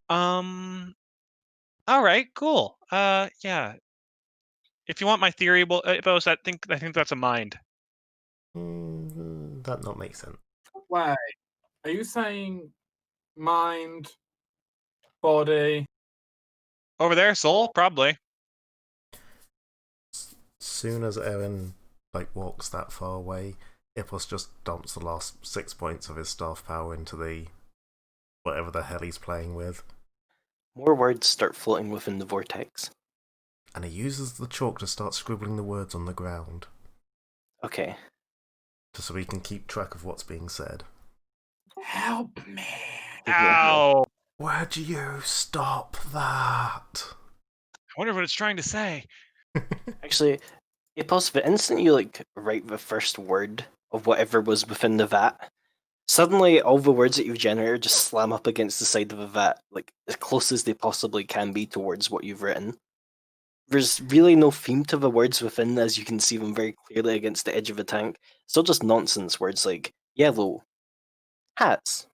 Um. All right. Cool. Yeah. If you want my theory, well, Bose, I think that's a mind. That not make sense. Wait, are you saying mind, body? Over there, soul, probably. Soon as Erin walks that far away, Ippos just dumps the last 6 points of his staff power into the whatever the hell he's playing with, More words start floating within the vortex. and he uses the chalk to start scribbling the words on the ground, Okay. just so he can keep track of what's being said. Help me! Give me a heal. Ow! Would you stop that? I wonder what it's trying to say. Actually, Apos, the instant you write the first word of whatever was within the vat, suddenly all the words that you've generated just slam up against the side of the vat, as close as they possibly can be towards what you've written. There's really no theme to the words within, as you can see them very clearly against the edge of the tank. Still just nonsense words like yellow, hats,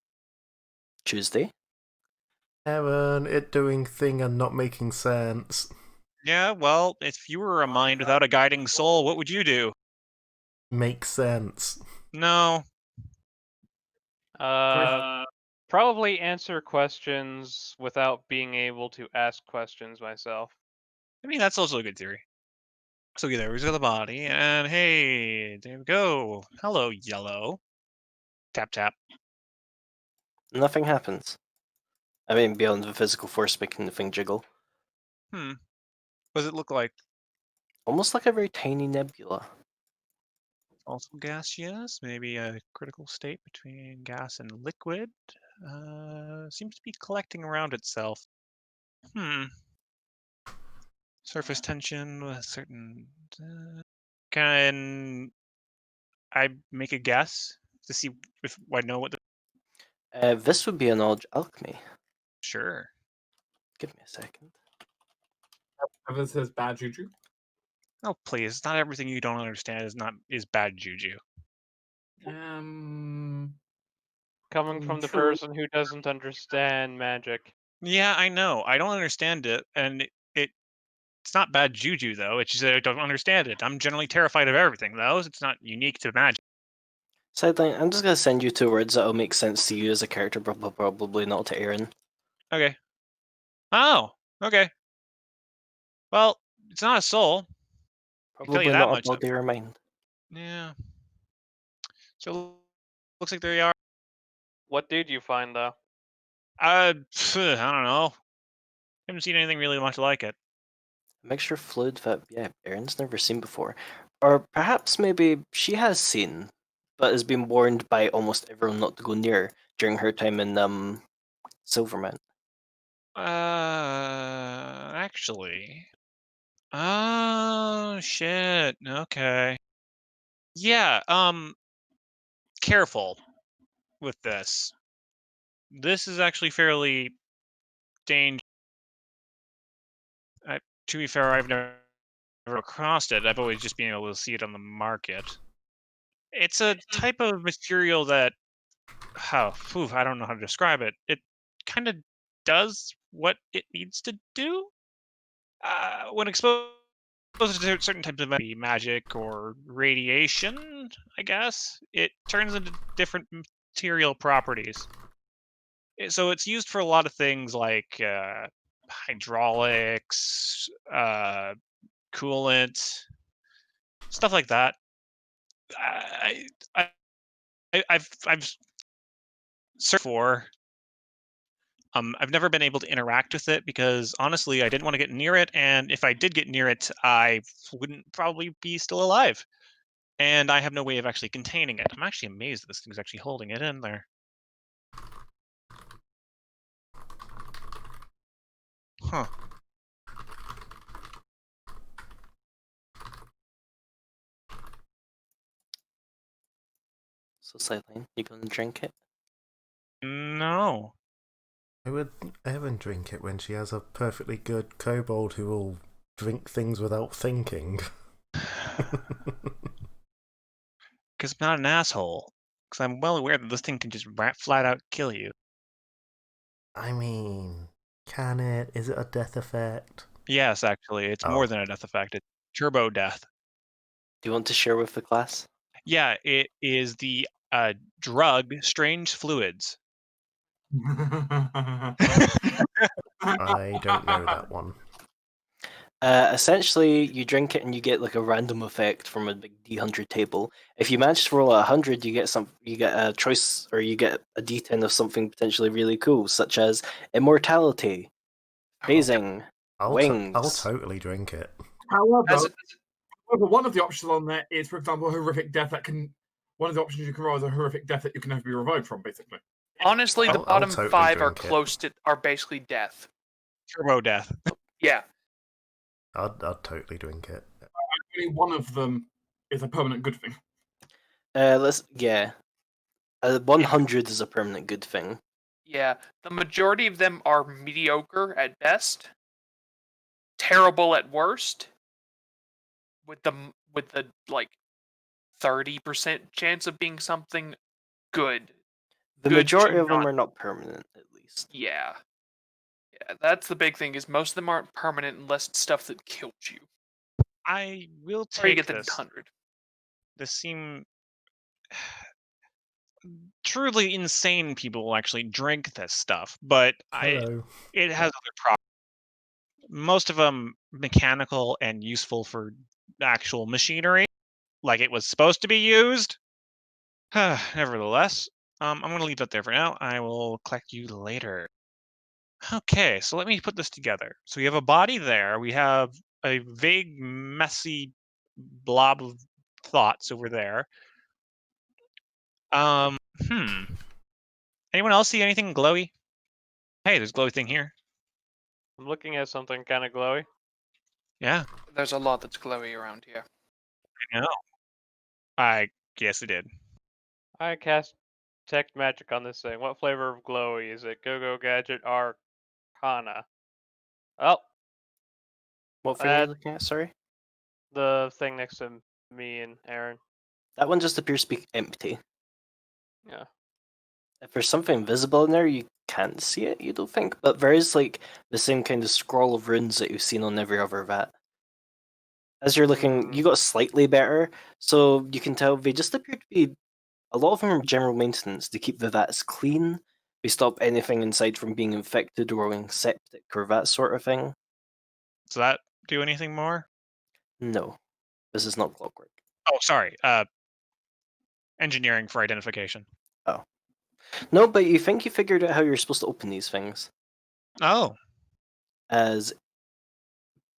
Tuesday. Erin, it doing thing and not making sense. Yeah, well, if you were a mind without a guiding soul, what would you do? Makes sense. No. Probably answer questions without being able to ask questions myself. I mean, that's also a good theory. So there we go, the body, and hey, there we go. Hello, yellow. Tap, tap. Nothing happens. I mean, beyond the physical force making the thing jiggle. What does it look like? Almost like a very tiny nebula. Also gaseous, maybe a critical state between gas and liquid. Seems to be collecting around itself. Surface tension with certain. Can I make a guess to see if I know what the? This would be a knowledge alchemy. Sure. Give me a second. Ever says bad juju? Oh please! Not everything you don't understand is bad juju. Coming from the True. person who doesn't understand magic. Yeah, I know. I don't understand it, and it's not bad juju though. It's just that I don't understand it. I'm generally terrified of everything though. It's not unique to magic. Sideline, I'm just gonna send you two words that'll make sense to you as a character, but probably not to Aaron. Okay. Oh, okay. Well, it's not a soul. I can tell you Probably that not a much. body or mind. Yeah. So looks like they are. What did you find though? I don't know. Haven't seen anything really much like it. A mixture of fluid that, yeah, Aaron's never seen before. Or perhaps maybe she has seen, but has been warned by almost everyone not to go near during her time in Silvermount. Actually. Oh shit. Okay. Yeah. Careful with this. This is actually fairly dangerous. To be fair, I've never across it. I've always just been able to see it on the market. It's a type of material that, I don't know how to describe it. It kind of does what it needs to do. When exposed to certain types of magic or radiation, I guess, it turns into different material properties. So it's used for a lot of things like hydraulics, coolant, stuff like that. I, I, I've searched for. I've never been able to interact with it because honestly, I didn't want to get near it, and if I did get near it, I wouldn't probably be still alive. And I have no way of actually containing it. I'm actually amazed that this thing's actually holding it in there. Huh. So, Sideline, you gonna drink it? No. Who would Erin drink it when she has a perfectly good kobold who will drink things without thinking? Because I'm not an asshole. Because I'm well aware that this thing can just flat out kill you. I mean, Can it? Is it a death effect? Yes, actually, it's more Oh. than a death effect. It's turbo death. Do you want to share with the class? Yeah, it is the drug Strange Fluids. I don't know that one. Essentially, you drink it and you get like a random effect from a big D100 table. If you manage to roll a 100, you get a choice, or you get a D10 of something potentially really cool, such as immortality, phasing, I'll wings. totally drink it. However, one of the options on there is, for example, a horrific death that can. One of the options you can roll is a horrific death that you can never be revived from, basically. Honestly, the I'll bottom totally 5 are drink it. close to are basically death. Turbo death. Yeah. I'd totally drink it. Only one of them is a permanent good thing. Yeah. 100 is a permanent good thing. Yeah. The majority of them are mediocre at best, terrible at worst, with the like 30% chance of being something good. The Good majority to of them not- are not permanent, at least. Yeah. Yeah, that's the big thing, is most of them aren't permanent unless it's stuff that kills you. I will Or you take get the this. 100. This seem truly insane people will actually drink this stuff, but Hello. it has other problems. Most of them mechanical and useful for actual machinery, like it was supposed to be used. Nevertheless, I'm going to leave that there for now. I will collect you later. Okay, so let me put this together. So we have a body there. We have a vague, messy blob of thoughts over there. Hmm. Anyone else see anything glowy? Hey, there's a glowy thing here. I'm looking at something kind of glowy. Yeah, There's a lot that's glowy around here. I know. I guess it did. I cast detect magic on this thing. What flavor of glowy is it? Go-Go Gadget Arcana. Oh, What thing are you that looking at, sorry? the thing next to me and Aaron. That one just appears to be empty. Yeah. If there's something visible in there, you can't see it, you don't think? But there is like the same kind of scroll of runes that you've seen on every other vat. As you're looking, you got slightly better, so you can tell they just appear to be, a lot of them are general maintenance to keep the vats clean. They stop anything inside from being infected or going septic or that sort of thing. Does that do anything more? No, this is not clockwork. Oh, sorry. Engineering for identification. Oh. No, but you think you figured out how you're supposed to open these things. Oh, As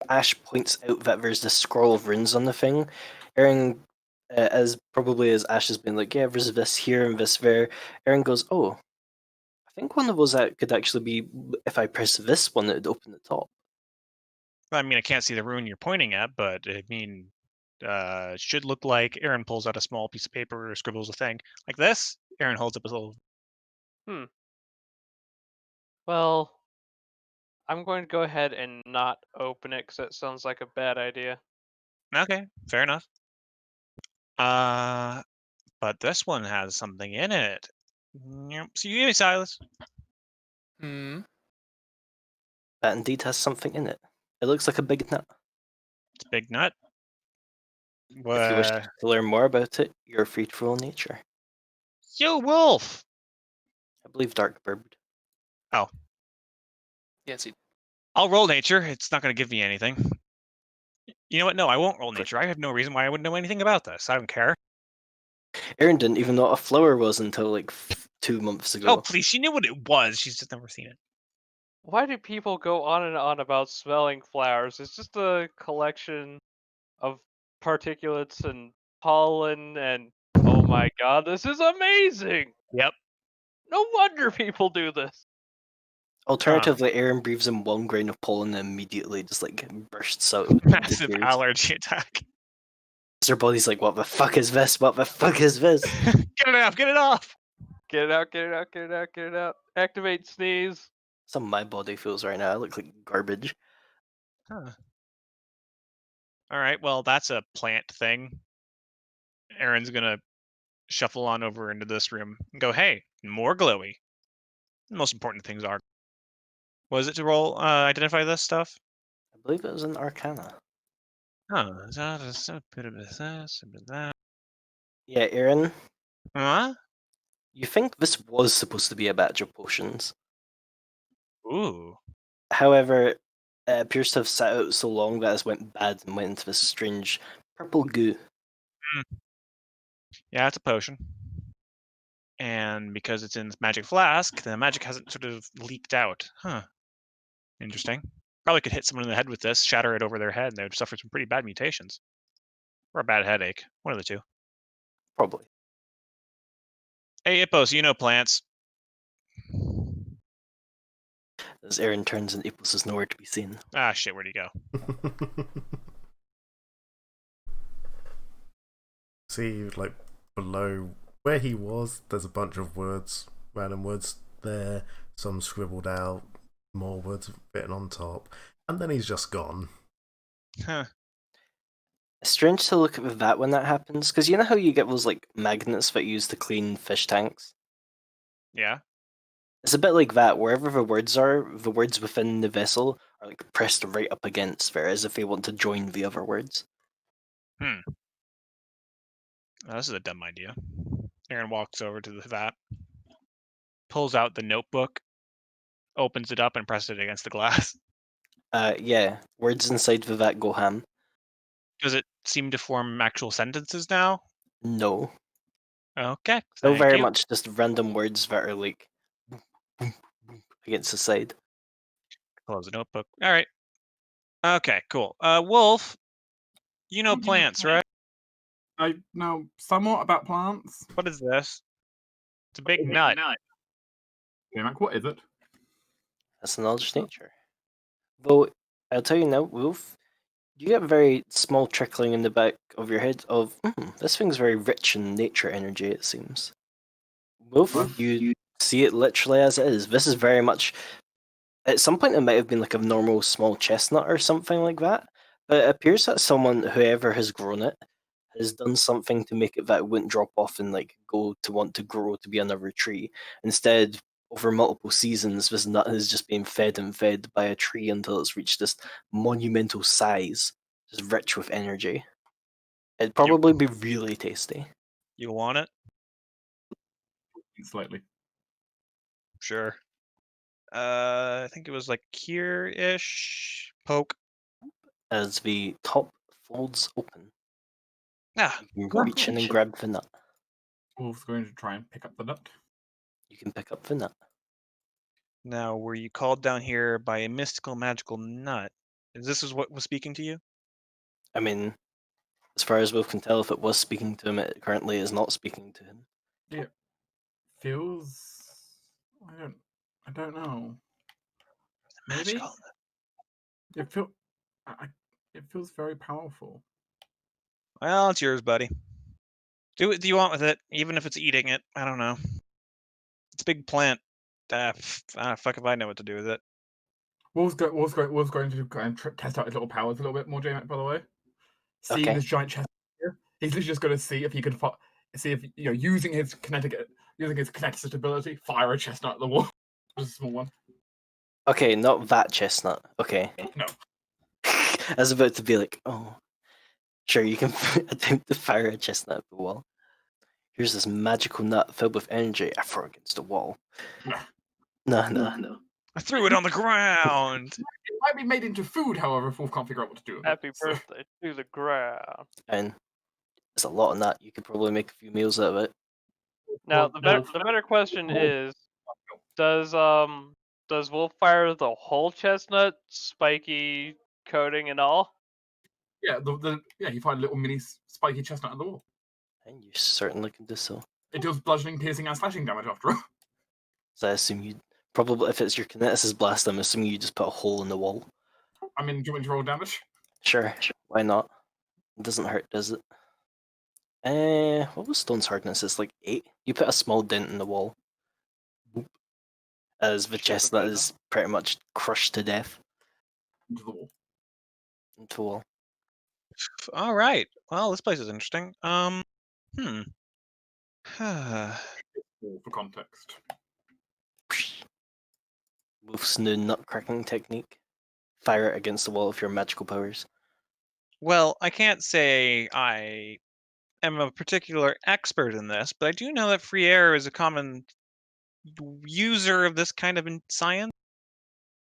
Ash points out that there's this scroll of runes on the thing, Aaron, as probably as Ash has been like, yeah, there's this here and this there, Aaron goes, oh, I think one of those that could actually be, if I press this one, it would open the top. I mean, I can't see the rune you're pointing at, but I mean, should look like Aaron pulls out a small piece of paper or scribbles a thing like this. Aaron holds up his little. Well, I'm going to go ahead and not open it because that sounds like a bad idea. Okay, fair enough. But this one has something in it. Yep. So you give me Silas. Hmm. That indeed has something in it. It looks like a big nut. It's a big nut. If you wish to learn more about it, you're free to roll nature. Yo, Wolf. I believe Darkbird. Oh, Yes, I'll roll nature. It's not going to give me anything. You know what? No, I won't roll nature. I have no reason why I wouldn't know anything about this. I don't care. Aaron didn't even know what a flower was until like 2 months ago. Oh, please. She knew what it was. She's just never seen it. Why do people go on and on about smelling flowers? It's just a collection of particulates and pollen and oh my god, this is amazing! Yep. No wonder people do this. Alternatively, Aaron breathes in 1 grain of pollen and immediately just like bursts out. and Massive disappears. allergy attack. Their body's like, what the fuck is this? What the fuck is this? Get it off. Get it off. Get it out, get it out, get it out, get it out. Activate sneeze. Some of my body feels right now. I look like garbage. Huh. All right. Well, that's a plant thing. Aaron's gonna shuffle on over into this room and go, "Hey, more glowy." The most important things are. Was it to roll identify this stuff? I believe it was an Arcana. Oh, that's a bit of this, a bit of that. Yeah, Aaron, Huh? you think this was supposed to be a batch of potions. Ooh. However, it appears to have sat out so long that it went bad and went into this strange purple goo. Yeah, it's a potion. And because it's in this magic flask, the magic hasn't sort of leaked out. Huh. Interesting. Probably could hit someone in the head with this, shatter it over their head, and they would suffer some pretty bad mutations. Or a bad headache. One of the two. Probably. Hey, Ippos, you know plants. As Aaron turns and Apos is nowhere to be seen. Ah, shit, where'd he go? See, like, below where he was, there's a bunch of words, random words there, some scribbled out, more words written on top, and then he's just gone. Huh. It's strange to look at that when that happens, because you know how you get those like magnets that you use to clean fish tanks? Yeah. It's a bit like that. Wherever the words are, the words within the vessel are like pressed right up against there, as if they want to join the other words. Oh, this is a dumb idea. Aaron walks over to the vat, pulls out the notebook, opens it up, and presses it against the glass. Yeah, words inside the vat go ham. Does it seem to form actual sentences now? No. Okay. Still Thank very you. much just random words that are like against the side. Close the notebook. All right. Okay, cool. Wolf, you know plants, right? I know somewhat about plants. What is this? It's a big nut. Okay, Mac, what is it? That's the knowledge of nature. Though, I'll tell you now, Wolf, you get a very small trickling in the back of your head of, this thing's very rich in nature energy, it seems. Wolf, you see it literally as it is. This is very much. At some point, it might have been like a normal small chestnut or something like that, but it appears that someone, whoever has grown it, has done something to make it that it wouldn't drop off and like go to want to grow to be another tree. Instead, over multiple seasons, this nut has just been fed and fed by a tree until it's reached this monumental size, just rich with energy. It'd probably be really tasty. You want it? Slightly. Sure. I think it was like here-ish. Poke. As the top folds open, Ah, you can reach in and grab the nut. Wolf's going to try and pick up the nut. You can pick up the nut. now were you called down here by a mystical magical nut? Is this what was speaking to you? I mean, as far as we can tell, if it was speaking to him, it currently is not speaking to him. Yeah. Feels. I don't know. Maybe. Magical. It feel. It feels very powerful. Well, it's yours, buddy. Do what you want with it, even if it's eating it. I don't know. It's a big plant. Fuck if I know what to do with it. Wolf's going to go and test out his little powers a little bit more, J-Mac, by the way. Seeing Okay. this giant chest here, he's literally just going to see if he can see if using his kinetic ability, fire a chestnut at the wall. Just a small one. Okay, not that chestnut. Okay. No. I was about to be like, oh, sure, you can attempt to fire a chestnut at the wall. Here's this magical nut filled with energy. I throw it against the wall. No. I threw it on the ground. It might be made into food, however, if Wolf can't figure out what to do with Happy it. So, birthday to the ground. And it's a lot of nut. You could probably make a few meals out of it. Now Well, the better question is, does Wolf fire the whole chestnut, spiky coating and all? yeah, you find a little mini spiky chestnut at the wall. And you certainly can do so. It deals bludgeoning, piercing, and slashing damage after all. So I assume you probably, if it's your kineticist blast, I'm assuming you just put a hole in the wall. I mean, do you want me to roll damage? Sure, why not? It doesn't hurt, does it? What was stone's hardness? It's like 8. You put a small dent in the wall. Boop. As the chestnut is pretty much crushed to death Into the wall. into the wall. All right. Well, this place is interesting. For context. Wolf's new nut cracking technique. Fire it against the wall with your magical powers. Well, I can't say I am a particular expert in this, but I do know that free air is a common user of this kind of science.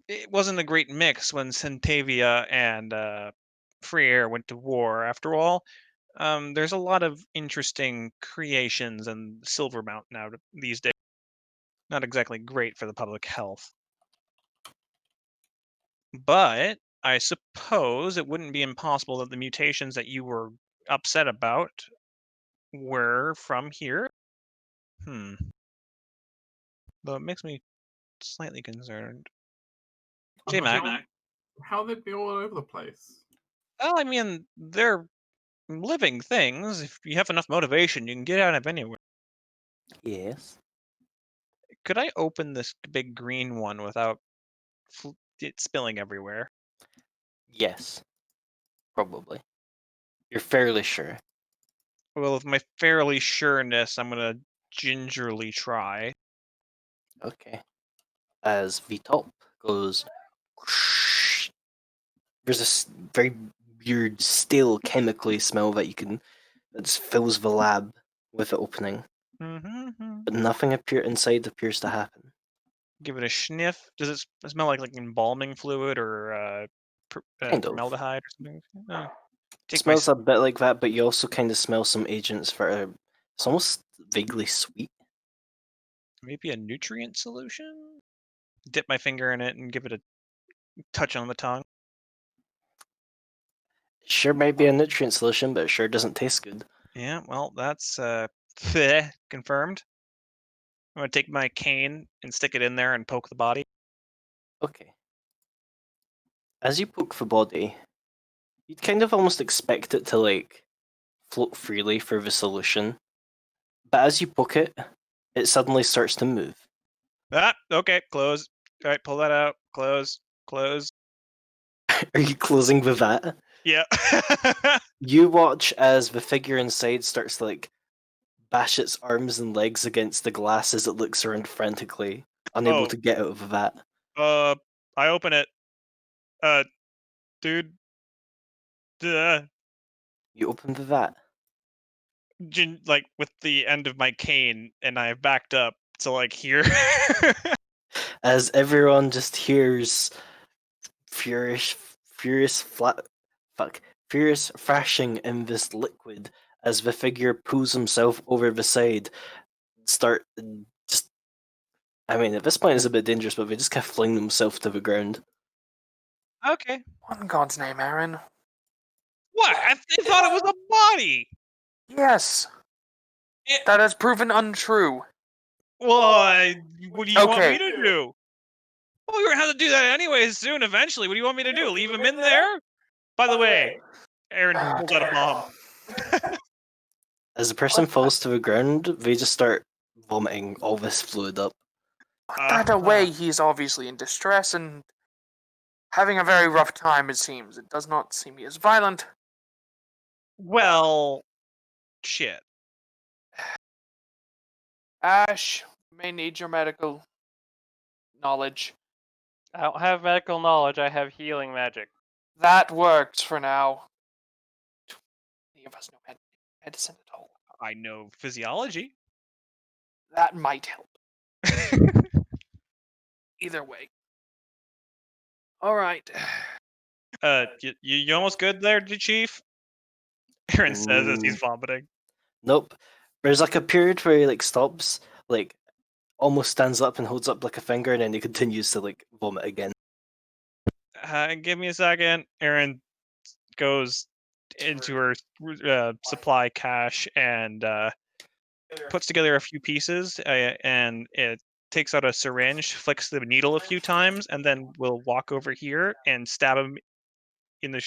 It wasn't a great mix when Centavia and free air went to war. After all, there's a lot of interesting creations and Silver Mountain out these days. Not exactly great for the public health. But I suppose it wouldn't be impossible that the mutations that you were upset about were from here. Though it makes me slightly concerned. J-Mac. How they'd be all over the place. Well, I mean, they're living things. If you have enough motivation, you can get out of anywhere. Yes. Could I open this big green one without it spilling everywhere? Yes. Probably. You're fairly sure. Well, with my fairly sureness, I'm gonna gingerly try. Okay. As VTOP goes, there's a very weird, stale, chemically smell that fills the lab with it opening, but nothing inside appears to happen. Give it a sniff. Does it smell like embalming fluid or Kind of. formaldehyde or something? It smells a bit like that, but you also kind of smell some agents that are it's almost vaguely sweet. Maybe a nutrient solution? Dip my finger in it and give it a touch on the tongue. Sure might be a nutrient solution, but it sure doesn't taste good. Yeah, well, that's confirmed. I'm gonna take my cane and stick it in there and poke the body. Okay. As you poke the body, you'd kind of almost expect it to float freely through the solution. But as you poke it, it suddenly starts to move. Ah, okay, close. All right, pull that out. Close. Are you closing the vat? Yeah. You watch as the figure inside starts to bash its arms and legs against the glass as it looks around frantically, unable to get out of the vat. I open it. Dude. Duh. You open the vat. With the end of my cane, and I backed up to here. As everyone just hears furious thrashing in this liquid as the figure pulls himself over the side. At this point it's a bit dangerous, but they just kind of fling themselves to the ground. Okay. What in God's name, Aaron? What? I thought it was a body. Yes. That has proven untrue. Well, what do you want Okay. me to do? Well, we're gonna have to do that anyways soon, eventually. What do you want me to do? Leave him in there? By the way, Aaron pulls out a bomb. As the person falls to the ground, they just start vomiting all this fluid up. Either way, he's obviously in distress and having a very rough time, it seems. It does not seem he is violent. Well, shit. Ash, you may need your medical knowledge. I don't have medical knowledge, I have healing magic. That works for now. Any of us know medicine at all? I know physiology. That might help. Either way. Alright. You almost good there, Chief? Aaron says as he's vomiting. Nope. There's a period where he stops, almost stands up and holds up a finger, and then he continues to vomit again. Give me a second. Aaron goes into her supply cache and puts together a few pieces, and it takes out a syringe, flicks the needle a few times, and then we'll walk over here and stab him in the.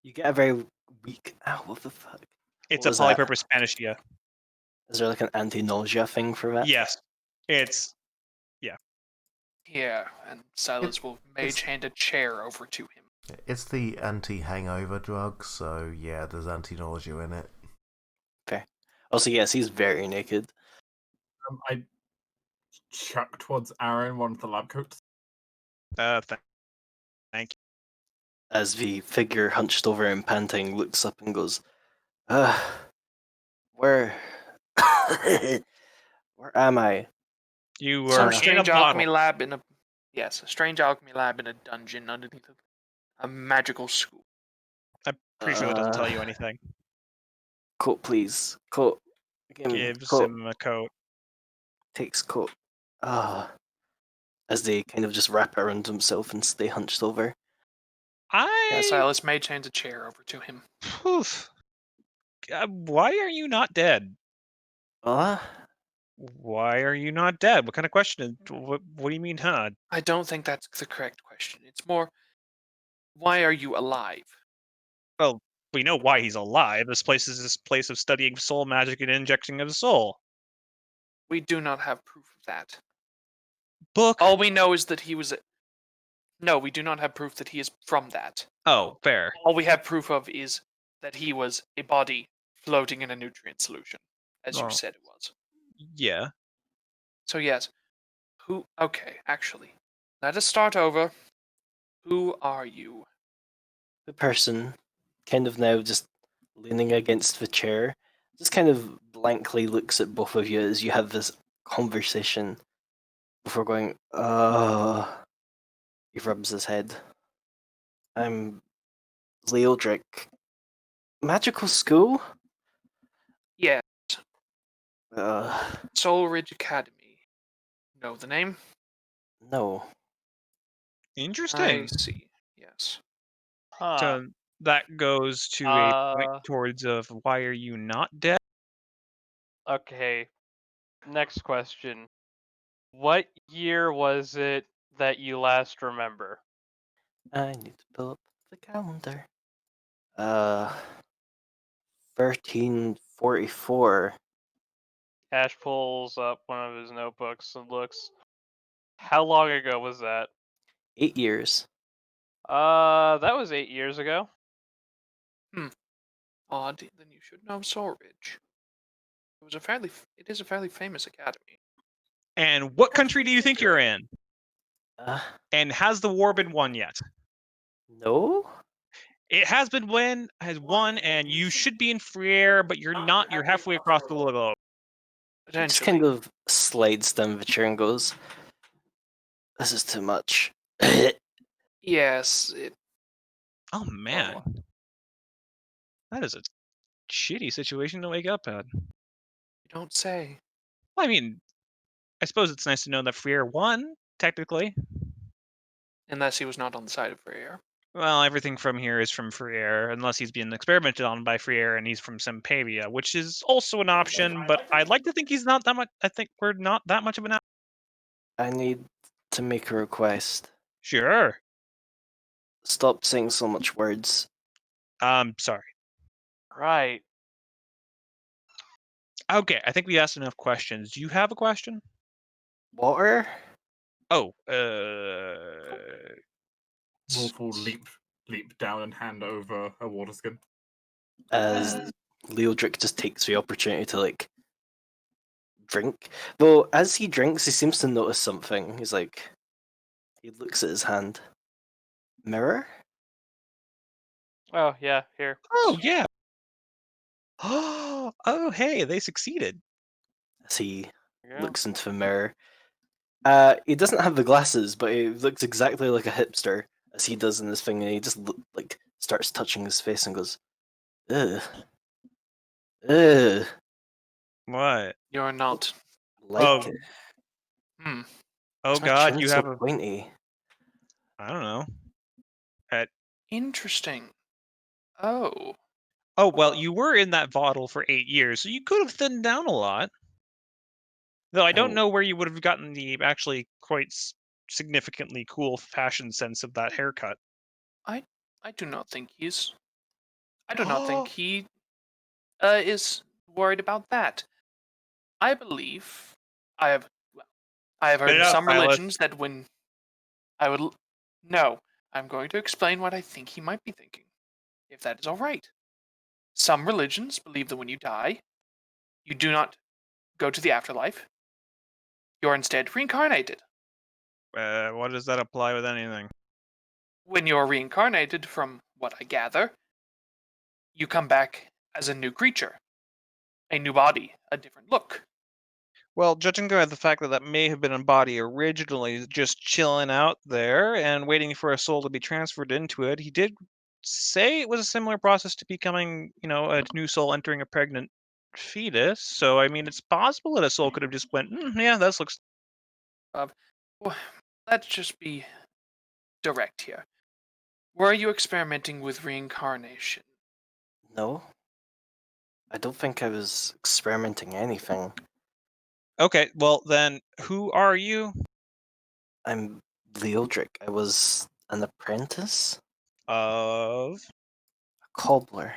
You get a very weak. What the fuck? It's a polypurpose anesthesia. Is there an anti-nausea thing for that? Yes, it's. Yeah, and Silas will mage hand a chair over to him. It's the anti-hangover drug, so yeah, there's anti-nausea in it. Fair. Also, yes, he's very naked. I chuck towards Aaron one of the lab coats. Thank As the figure hunched over and panting looks up and goes, where where am I? you. You Some were in a strange bottle. alchemy lab in a a strange alchemy lab in a dungeon underneath a magical school. I'm pretty sure that doesn't tell you anything. Coat, please. Coat. Gives Coat. him a coat. Takes coat. As they kind of just wrap it around himself and stay hunched over. Yeah, Silas Mage hands a chair over to him. Poof. Why are you not dead? Why are you not dead? What kind of question? What do you mean, huh? I don't think that's the correct question. It's more, why are you alive? Well, we know why he's alive. This place is this place of studying soul magic and injecting of the soul. We do not have proof of that. Book. All we know is that he was. No, we do not have proof that he is from that. Oh, fair. All we have proof of is that he was a body floating in a nutrient solution, as you Well, said it was. Yeah. So yes, okay, actually, let us start over. Who are you? The person, kind of now just leaning against the chair, just kind of blankly looks at both of you as you have this conversation before going, he rubs his head. I'm Leodric. Magical school? Yeah, Uh, Soul Ridge Academy. Know the name? no. Interesting. I see. Yes. Huh. So that goes to a point towards of why are you not dead? Okay. Next question. What year was it that you last remember? I need to pull up the calendar. 1344. Ash pulls up one of his notebooks and looks. How long ago was that? 8 years. That was 8 years ago. Odd. Then you should know Soul Ridge. It is a fairly famous academy. And what country do you think you're in? And has the war been won yet? No? It has been won, and you should be in free air, but you're not. You're halfway across the globe. Just Potentially. kind of slides down the chair and goes, this is too much. Yes. Oh man, that is a shitty situation to wake up at. You don't say. I mean, I suppose it's nice to know that free air won, technically. Unless he was not on the side of free air. Well, everything from here is from free air, unless he's being experimented on by free air and he's from Sempavia, which is also an option, but I'd like to think he's not that much. I think we're not that much of an option. I need to make a request. Sure. Stop saying so much words. Sorry. Right. Okay, I think we asked enough questions. Do you have a question? Water? Oh, Wolf will leap down and hand over a water skin. As Leodric just takes the opportunity to, like, drink. Though, as he drinks, he seems to notice something. He's like, he looks at his hand. Mirror? Oh, yeah, here. Oh, yeah. Oh, hey, they succeeded. As he Yeah. looks into the mirror. He doesn't have the glasses, but he looks exactly like a hipster as he does in this thing, and he just starts touching his face and goes, ugh. Ugh. What? You're not. Like Oh. it. Hmm. Oh Why's my God, chin you so have a. pointy? I don't know. Interesting. Oh. Oh well, you were in that bottle for 8 years, so you could have thinned down a lot. Though I don't Oh. know where you would have gotten the actually quite significantly cool fashion sense of that haircut. I do not think he's. I do not think he is worried about that. I believe I have heard Spit it of out, some Silas. religions that when I would no, I'm going to explain what I think he might be thinking, if that is all right. Some religions believe that when you die, you do not go to the afterlife. You're instead reincarnated. What does that apply with anything? When you're reincarnated, from what I gather, you come back as a new creature, a new body, a different look. Well, judging by the fact that that may have been a body originally just chilling out there and waiting for a soul to be transferred into it, he did say it was a similar process to becoming, a new soul entering a pregnant fetus. So, I mean, it's possible that a soul could have just went, yeah, that looks. Well, let's just be direct here. Were you experimenting with reincarnation? No, I don't think I was experimenting anything. Okay, well, then, who are you? I'm Leodric. I was an apprentice, Of a cobbler.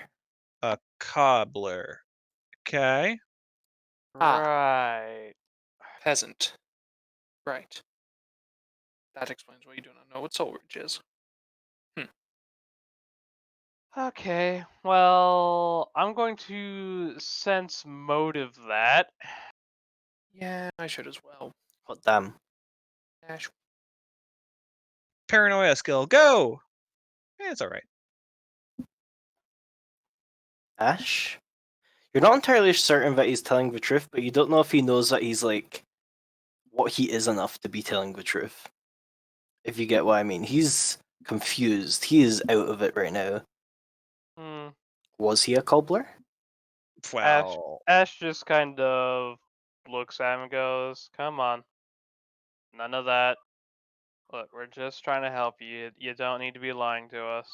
a cobbler. Okay. Ah. Right. Peasant. Right. That explains why you do not know what soul ridge is. Okay. Well, I'm going to sense motive that. Yeah, I should as well. What damn? Dash. Paranoia skill, go! It's alright. Ash? You're not entirely certain that he's telling the truth, but you don't know if he knows that he's like what he is enough to be telling the truth. If you get what I mean. He's confused. He is out of it right now. Hmm. Was he a cobbler? Well, Ash just kind of looks at him and goes, "Come on, none of that. Look, we're just trying to help you. You don't need to be lying to us.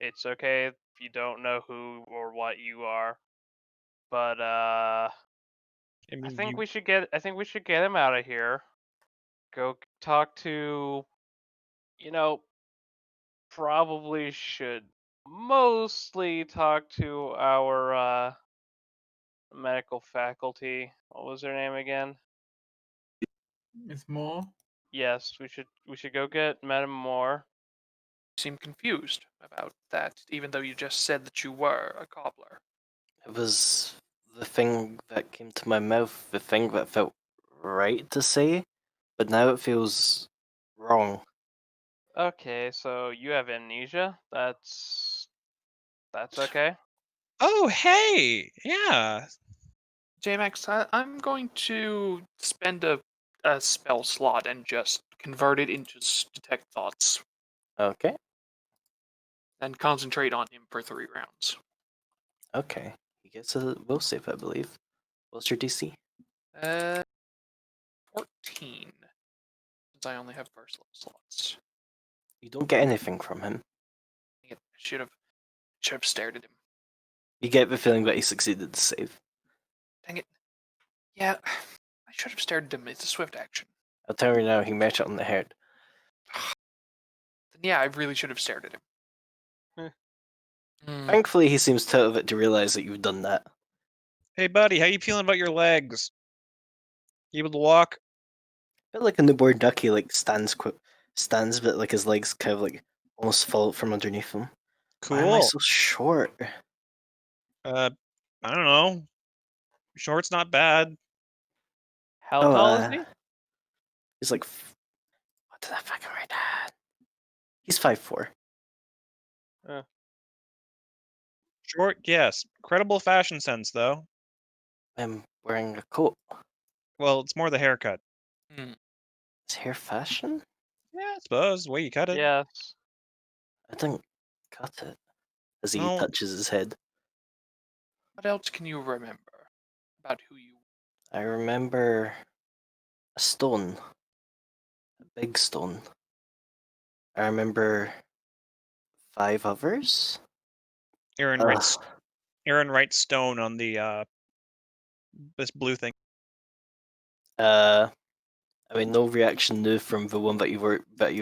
It's okay if you don't know who or what you are. But I I mean, think we should get him out of here. Go talk to, probably should mostly talk to our medical faculty. What was their name again? It's more. Yes, we should go get Madam Moore. You seem confused about that, even though you just said that you were a cobbler. It was the thing that came to my mouth, the thing that felt right to say, but now it feels wrong. Okay, so you have amnesia. That's okay. oh, hey! Yeah. JMax, I'm going to spend a spell slot and just convert it into detect thoughts Okay, and concentrate on him for 3 rounds. okay. He gets a will save, I believe. What's your DC? 14. Since I only have first level slots. You don't get anything from him. I should have stared at him. You get the feeling that he succeeded to save. Dang it. Yeah, I should have stared at him. It's a swift action. I'll tell you now, he met you on the head. Then yeah, I really should have stared at him. Thankfully, he seems to out of it to realize that you've done that. Hey, buddy, how you feeling about your legs? You able to walk? A bit like a newborn duck, he like stands, but like his legs kind of like almost fall out from underneath him. Why am I Cool. so short? I don't know. Short's not bad. How Oh, tall is he? He's like, what did I fucking write? He's 5'4". Short, yes. Credible fashion sense, though. I'm wearing a coat. Well, it's more the haircut. Is hair fashion? Yeah, I suppose. The way you cut it. Yes. I didn't cut it. As he No. touches his head. What else can you remember about who you were? I remember a stone. A big stone. I remember 5 others. Aaron writes stone on the this blue thing. I mean, no reaction new from the one that you've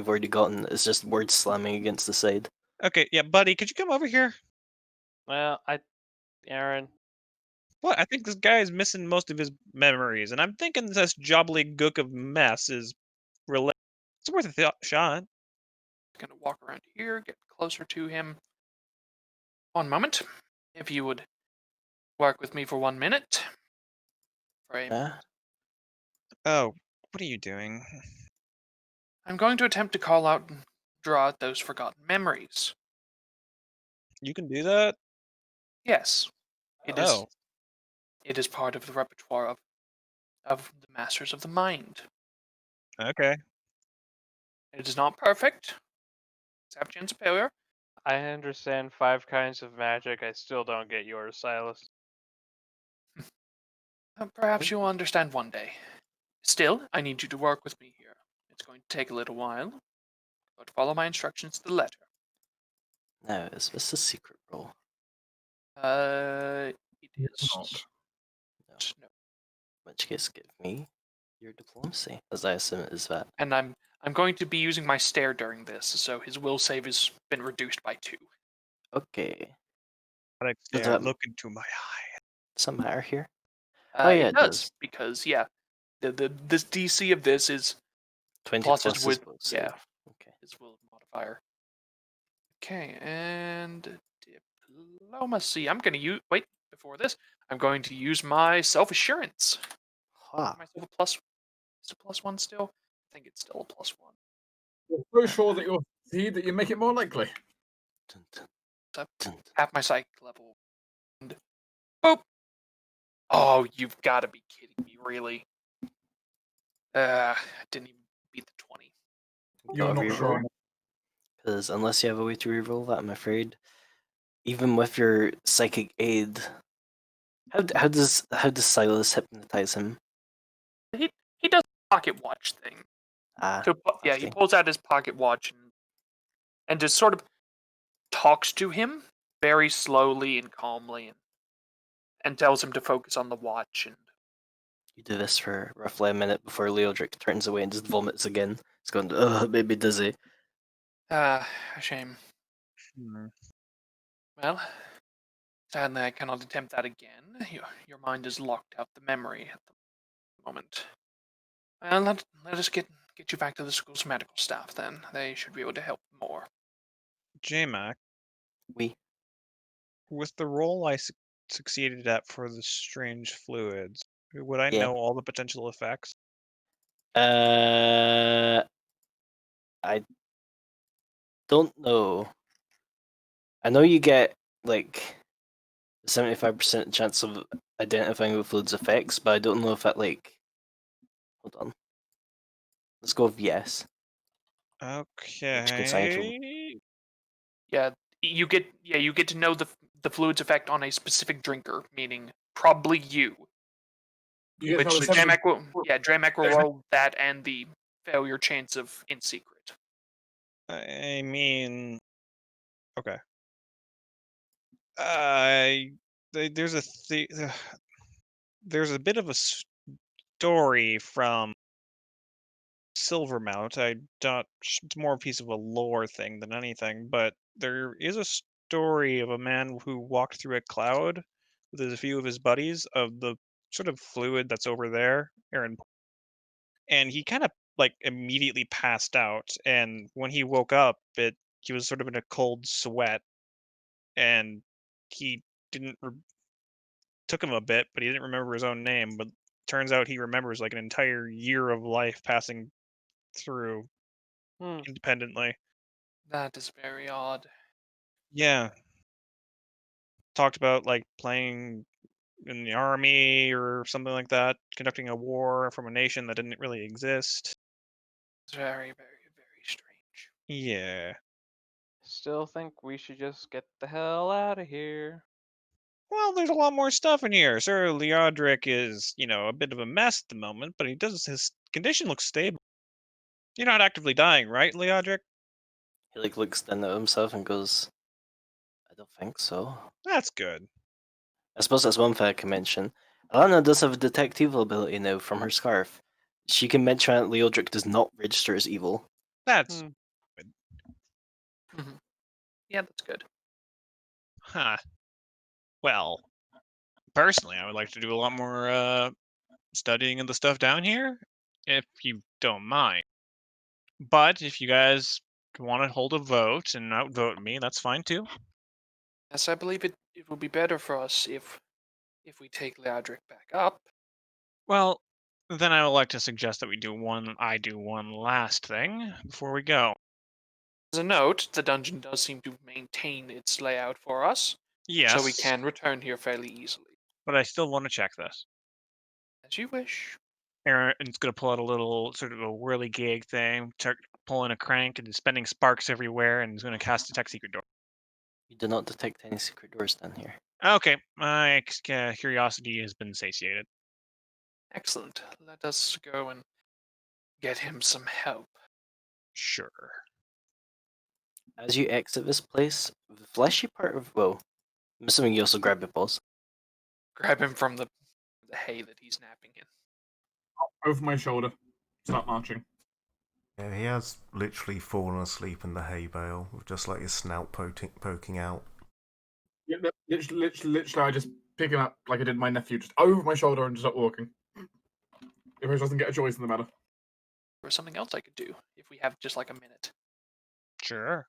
already gotten. It's just words slamming against the side. Okay, yeah, buddy, could you come over here? Well, Aaron. What? I think this guy is missing most of his memories, and I'm thinking this jobbly gook of mess is related. It's worth a shot. Gonna walk around here, get closer to him. One moment. If you would work with me for 1 minute. For a Yeah? Oh, what are you doing? I'm going to attempt to call out and draw out those forgotten memories. You can do that? Yes, it is. Oh. It is part of the repertoire of the Masters of the Mind. Okay. It is not perfect. It's have a chance of failure. I understand 5 kinds of magic. I still don't get yours, Silas. Perhaps you'll understand one day. Still, I need you to work with me here. It's going to take a little while, but follow my instructions to the letter. Now, is this a secret roll? It It's is not. no. In which case, give me your diplomacy, as I assume it is that. And I'm going to be using my stare during this, so his will save has been reduced by 2. Okay. Stare, that- look into my eye. Does that matter here? Oh, yeah, it it does, does. because this DC of this is 20 plus plus his his with will save. yeah Okay. his will modifier. Okay, and diplomacy. I'm going to use before this. I'm going to use my self assurance. Ha. Myself a plus. Is it a +1 still? I think it's still a +1. You're so sure that you'll succeed that you make it more likely. Dun, dun, So dun, dun. half my psychic level. And boop. Oh, you've got to be kidding me, really? I didn't even beat the 20. You're Got a not sure. reroll? Because unless you have a way to reroll that, I'm afraid, even with your psychic aid, how does Silas hypnotize him? He does a pocket watch thing. Ah, So yeah, he okay. pulls out his pocket watch and just sort of talks to him very slowly and calmly, and tells him to focus on the watch. And You do this for roughly a minute before Leodric turns away and just vomits again. He's going, ugh, made me dizzy. a shame. Hmm. Well, sadly, I cannot attempt that again. Your mind is locked out the memory at the moment. Well, let us get you back to the school's medical staff then. They should be able to help more. JMac, We. with the role I succeeded at for the strange fluids, would I Yeah. know all the potential effects? I don't know. I know you get like 75% chance of identifying the fluid's effects, but I don't know if that hold on. Let's go with yes. Okay. Yeah, you get to know the fluid's effect on a specific drinker, meaning probably you. You Which get to know the Dramek will, 70 Dramek will roll that and the failure chance of in secret. I mean, okay. There's there's a bit of a story from Silvermount. It's more a piece of a lore thing than anything, but there is a story of a man who walked through a cloud with a few of his buddies of the sort of fluid that's over there, Aaron, and he kind of like immediately passed out. And when he woke up, he was sort of in a cold sweat, and he didn't took him a bit, but he didn't remember his own name. But turns out he remembers like an entire year of life passing through Hmm. independently. That is very odd. Yeah. Talked about like playing in the army or something like that, conducting a war from a nation that didn't really exist. It's very, very, very strange. Yeah. Still think we should just get the hell out of here. Well, there's a lot more stuff in here. Sir Leodric is, a bit of a mess at the moment, but his condition looks stable. You're not actively dying, right, Leodric? He looks down at himself and goes, I don't think so. That's good. I suppose that's one thing I can mention. Alana does have a detect evil ability now from her scarf. She can mention that Leodric does not register as evil. That's Hmm. Yeah, that's good. huh. Well, personally, I would like to do a lot more studying of the stuff down here, if you don't mind. But if you guys want to hold a vote and outvote me, that's fine too. Yes, I believe it will be better for us if we take Leodric back up. Well, Then I would like to suggest that I do one last thing before we go. As a note, the dungeon does seem to maintain its layout for us, so we Yes, can return here fairly easily. but I still want to check this. As you wish. Aaron's gonna pull out a little sort of a whirligig thing, start pulling a crank and spending sparks everywhere, and he's gonna cast Detect Secret Door. You do not detect any secret doors down here. Okay, my curiosity has been satiated. Excellent. Let us go and get him some help. Sure. As you exit this place, the fleshy part of I'm assuming you also grab your balls. Grab him from the hay that he's napping in. Over my shoulder. Start marching. Yeah, he has literally fallen asleep in the hay bale with just like his snout poking out. Yeah, literally, I just pick him up like I did my nephew, just over my shoulder and just start walking. If he doesn't get a choice in the matter. There's something else I could do if we have just like a minute. Sure.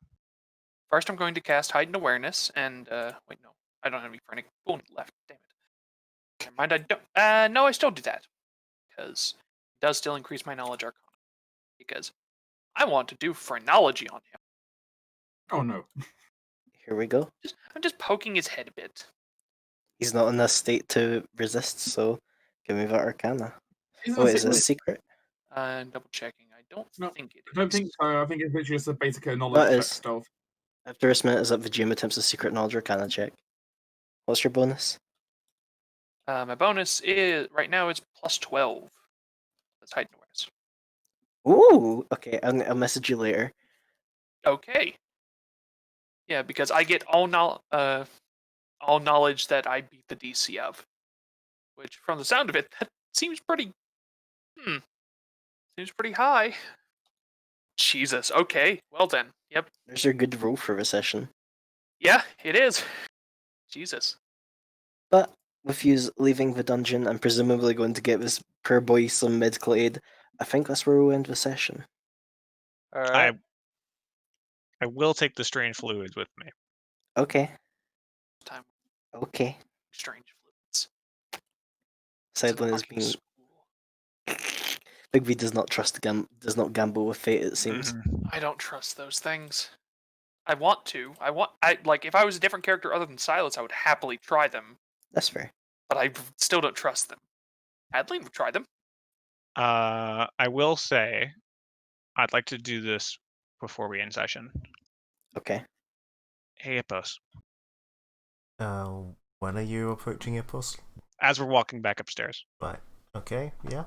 First, I'm going to cast Heightened Awareness, and wait, no, I don't have any Frantic Boon left. Damn it. Never mind, I don't. No, I still do that because it does still increase my Knowledge Arcana. Because I want to do Phrenology on him. Oh no. Here we go. I'm just poking his head a bit. He's not in a state to resist, so give me that Arcana. Is it Oh, a wait, is it a secret? secret? Double checking. I don't No, think it is. I don't think so. I think it's literally just a basic That knowledge check is. stealth. After this minute is up, Vegeta attempts a secret knowledge Arcana check. What's your bonus? My bonus is right now it's plus 12. That's Heightened Awareness. Ooh, okay, I'll message you later. Okay. Yeah, because I get all knowledge that I beat the DC of, which, from the sound of it, that seems pretty. Seems pretty high. Jesus. Okay. Well then. Yep. There's your good roll for the session. Yeah, it is. Jesus. But with you leaving the dungeon and presumably going to get this poor boy some medical aid, I think that's where we'll end the session. Alright. I will take the strange fluids with me. Okay. Time. Okay. Strange fluids. Sideline is Fucking being. school. Big V does not does not gamble with fate, it seems. I don't trust those things. I want to. Like, if I was a different character other than Silas, I would happily try them, That's fair. but I still don't trust them. Adeline would try them. I will say, I'd like to do this before we end session. Okay. Hey, Ippos. When are you approaching Ippos? As we're walking back upstairs. Right. Okay, yeah.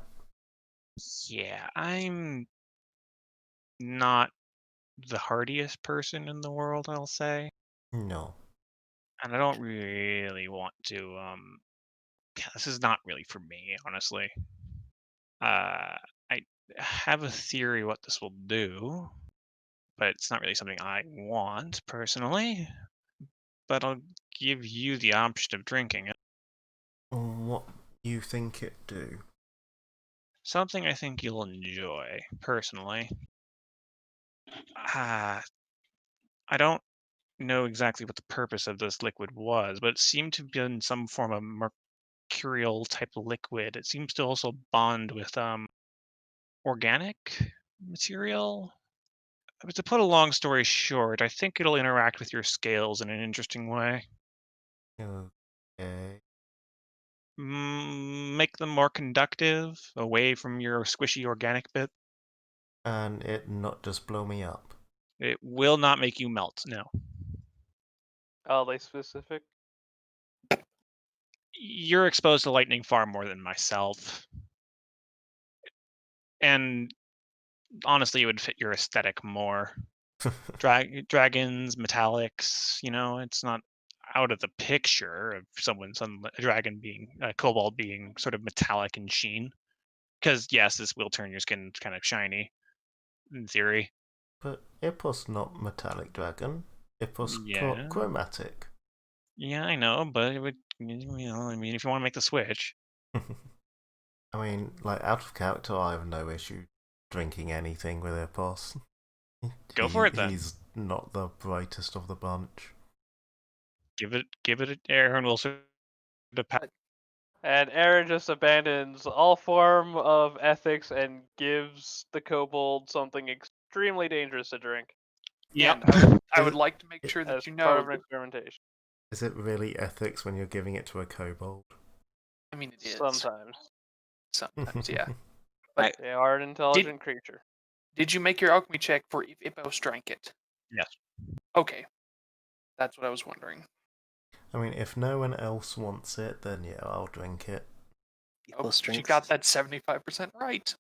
Yeah, I'm not the hardiest person in the world, I'll say. No. And I don't really want to, yeah, this is not really for me, honestly. I have a theory what this will do, but it's not really something I want personally. But I'll give you the option of drinking it. What you think it do? Something I think you'll enjoy, personally. I don't know exactly what the purpose of this liquid was, but it seemed to be in some form of mercurial type of liquid. It seems to also bond with organic material. But to put a long story short, I think it'll interact with your scales in an interesting way. Okay. Make them more conductive, away from your squishy organic bit. And it not just blow me up. It will not make you melt, no. Are they specific? You're exposed to lightning far more than myself. And honestly, it would fit your aesthetic more. Dragons, metallics, it's not out of the picture of a dragon being, a kobold being sort of metallic in sheen. Because, yes, this will turn your skin kind of shiny, in theory. But Ippos not metallic dragon. Ippos Yeah. chromatic. Yeah, I know, but it would, if you want to make the switch. I mean, like, out of character, I have no issue drinking anything with Ippos. Go for it, then. He's not the brightest of the bunch. Give it Aaron will sort of And Aaron just abandons all form of ethics and gives the kobold something extremely dangerous to drink Yep. And I Is would it- like to make sure as that you part know. of an experimentation. Is it really ethics when you're giving it to a kobold? I mean, it is Sometimes. sometimes, yeah. I- They are an intelligent creature. Did you make your alchemy check for if Ippos drank it? Yes. Okay, that's what I was wondering. I mean, if no one else wants it, then yeah, I'll drink it. Oh, Plus she drinks. got that 75% right.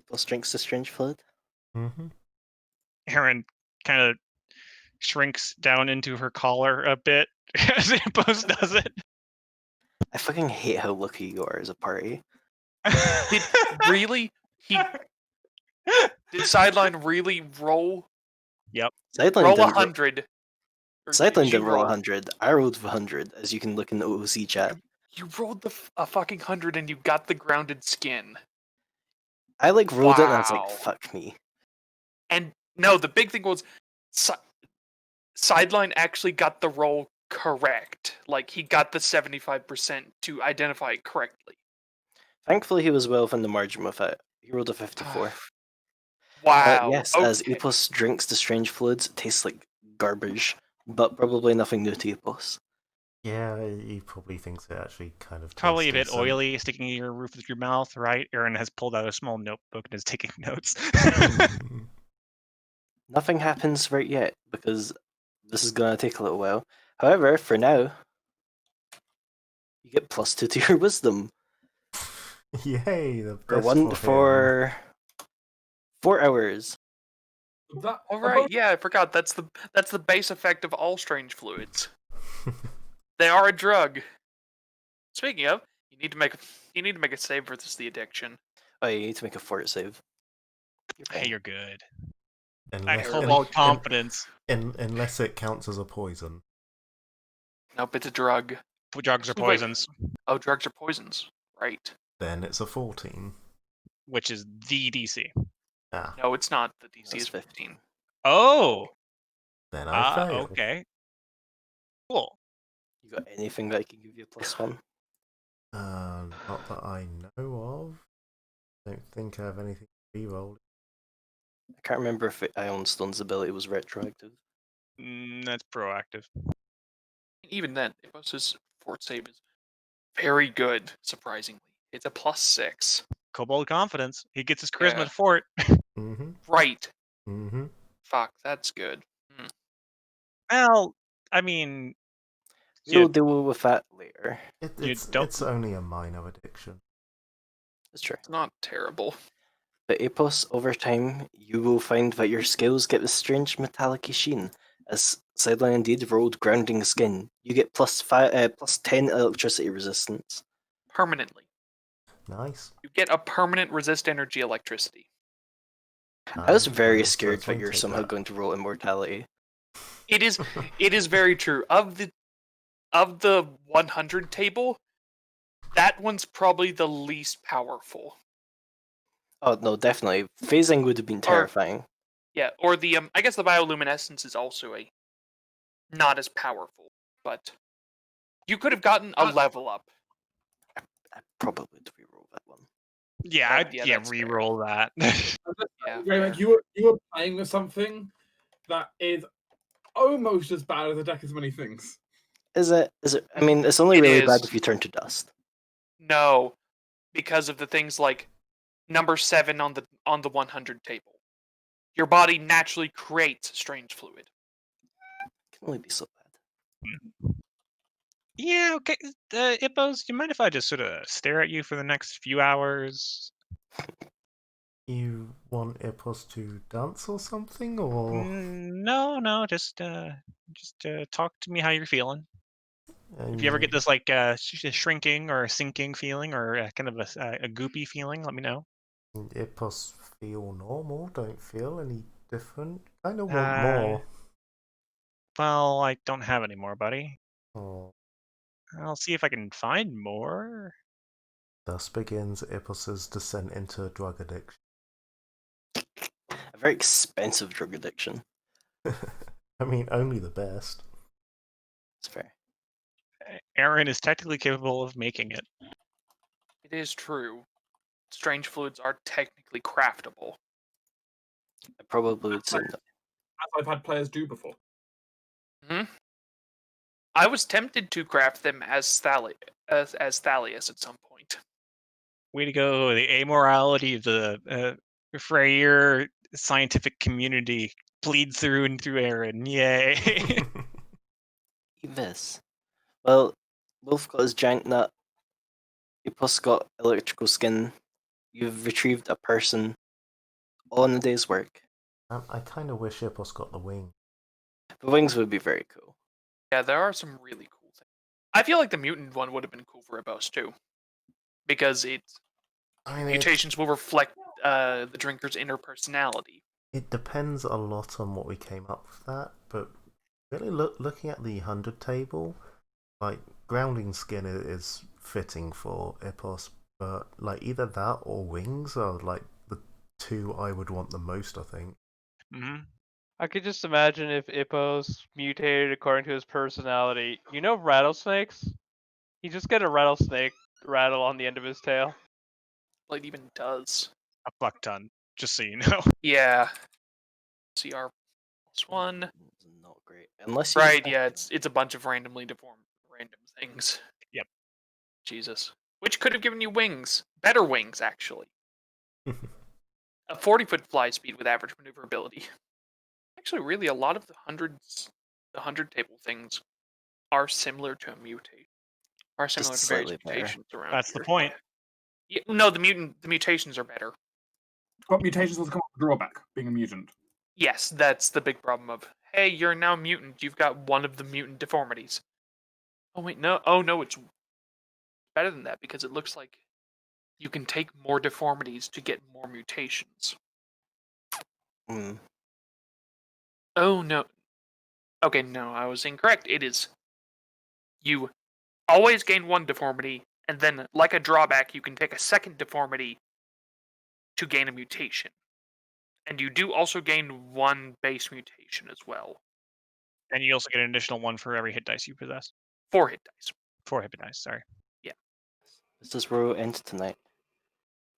Plus drinks the strange fluid. Mm-hmm. Aaron kind of shrinks down into her collar a bit as Impos does it. I fucking hate how lucky you are as a party. Really? Did Sideline really roll Sideline roll didn't 100? Or Sideline did you didn't roll 100. I rolled 100, as you can look in the OC chat. You rolled a fucking 100 and you got the grounded skin. I rolled it and I was Wow. like, fuck me. And no, the big thing was Sideline actually got the roll correct. Like, he got the 75% to identify it correctly. Thankfully, he was well within the margin with it. He rolled a 54. Wow. Yes, okay. as Epos drinks the strange fluids, it tastes like garbage, but probably nothing new to Epos. Yeah, he probably thinks it actually kind of Probably a tastes bit decent. oily, sticking in your roof of your mouth, right? Aaron has pulled out a small notebook and is taking notes. Nothing happens right yet, because this is going to take a little while. However, for now, you get +2 to your wisdom. Yay, the For best him. for 4 hours. That, All right, yeah, I forgot. That's the base effect of all strange fluids. They are a drug. Speaking of, you need to make a save versus the addiction. Oh, you need to make a fort save. Hey, you're good. Unless, Cobalt confidence. unless it counts as a poison. Nope, it's a drug. Drugs or Wait. poisons, Oh, drugs are poisons. Right. Then it's a 14. which is the DC. Ah, No, it's not. The DC That's is 15. Oh, then I fail. okay. Cool. You got anything that can give you a +1? Not that I know of. Don't think I have anything to reroll. I can't remember if Ion Stone's ability was retroactive. That's proactive. Even then, Ipos' fort save is very good, surprisingly. It's a +6. Cobalt confidence. He gets his charisma Yeah. to fort. Mm-hmm. Right. Mm-hmm. Fuck, that's good. Well, I mean, We'll deal with that later. It's only a minor addiction. That's true. It's not terrible. But Epos, over time, you will find that your skills get this strange metallic sheen. As Sideline indeed rolled grounding skin, you get +10 electricity resistance. Permanently. Nice. You get a permanent resist energy electricity. I was very Nice, scared let's that you're take somehow that. going to roll immortality. It is very true. Of the 100 table, that one's probably the least powerful. Oh no, definitely. Phasing would have been terrifying. Yeah, or the I guess the bioluminescence is also not as powerful, but you could have gotten a level up. I probably would reroll that one. yeah, Yeah, that's fair. re-roll that. Yeah, Graham, fair. like you were playing with something that is almost as bad as a deck as many things. Is it? I mean, it's only It really is. bad if you turn to dust. No, because of the things like number 7 on the 100 table. Your body naturally creates strange fluid. It can only be so bad. Yeah, okay. Ippos, do you mind if I just sort of stare at you for the next few hours? You want Ipos to dance or something, or No, just talk to me how you're feeling. If you ever get this shrinking or sinking feeling or kind of a goopy feeling, let me know. Ipos feel normal, don't feel any different. Kind of want more. Well, I don't have any more, buddy. Oh. I'll see if I can find more. Thus begins Ipos' descent into drug addiction. A very expensive drug addiction. I mean, only the best. It's fair. Aaron is technically capable of making it. It is true. Strange fluids are technically craftable. I probably would say no. As I've had players do before. I was tempted to craft them as Thalius at some point. Way to go! The amorality of the Freyr scientific community bleeds through and through Aaron. Yay! Eat this. Well, Wolf got his giant nut. Epos got electrical skin. You've retrieved a person. All in a day's work. I kind of wish Ipos got the wing. The wings would be very cool. Yeah, there are some really cool things. I feel like the mutant one would have been cool for a boss too, because its mutations will reflect the drinker's inner personality. It depends a lot on what we came up with that, but really looking at the 100 table, like grounding skin is fitting for Ipos, but like either that or wings are like the two I would want the most, I think. Mm-hmm. I could just imagine if Ippos mutated according to his personality. You know rattlesnakes? He just get a rattlesnake rattle on the end of his tail. Like even does. A fuck ton, just so you know. Yeah. CR +1. Not great. Unless you Right, yeah, it's a bunch of randomly deformed random things. Yep. Jesus. Which could have given you wings. Better wings, actually. A 40-foot fly speed with average maneuverability. Actually, really, a lot of the 100 table things are similar to a mutation. Are similar Just to various slightly better. mutations around That's here. the point. Yeah, no, the mutations are better. But mutations also come with a drawback, being a mutant. Yes, that's the big problem of, hey, you're now mutant. You've got one of the mutant deformities. Oh, wait, no. Oh, no, it's better than that because it looks like you can take more deformities to get more mutations. Mm. Oh, no. Okay, no, I was incorrect. It is you always gain one deformity, and then, like a drawback, you can take a second deformity to gain a mutation. And you do also gain one base mutation as well. And you also get an additional one for every hit dice you possess. 4 hit dice. 4 hit dice, sorry. This is where we'll end tonight.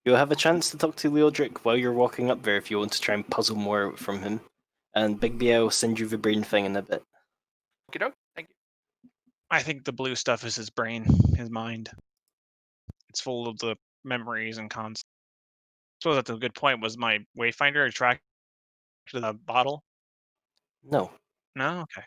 You'll have a chance to talk to Leodric while you're walking up there if you want to try and puzzle more out from him. And Big B, will send you the brain thing in a bit. Okey-doke, thank you. I think the blue stuff is his brain, his mind. It's full of the memories and concepts. So that's a good point. Was my Wayfinder attracted to the bottle? No. No? Okay.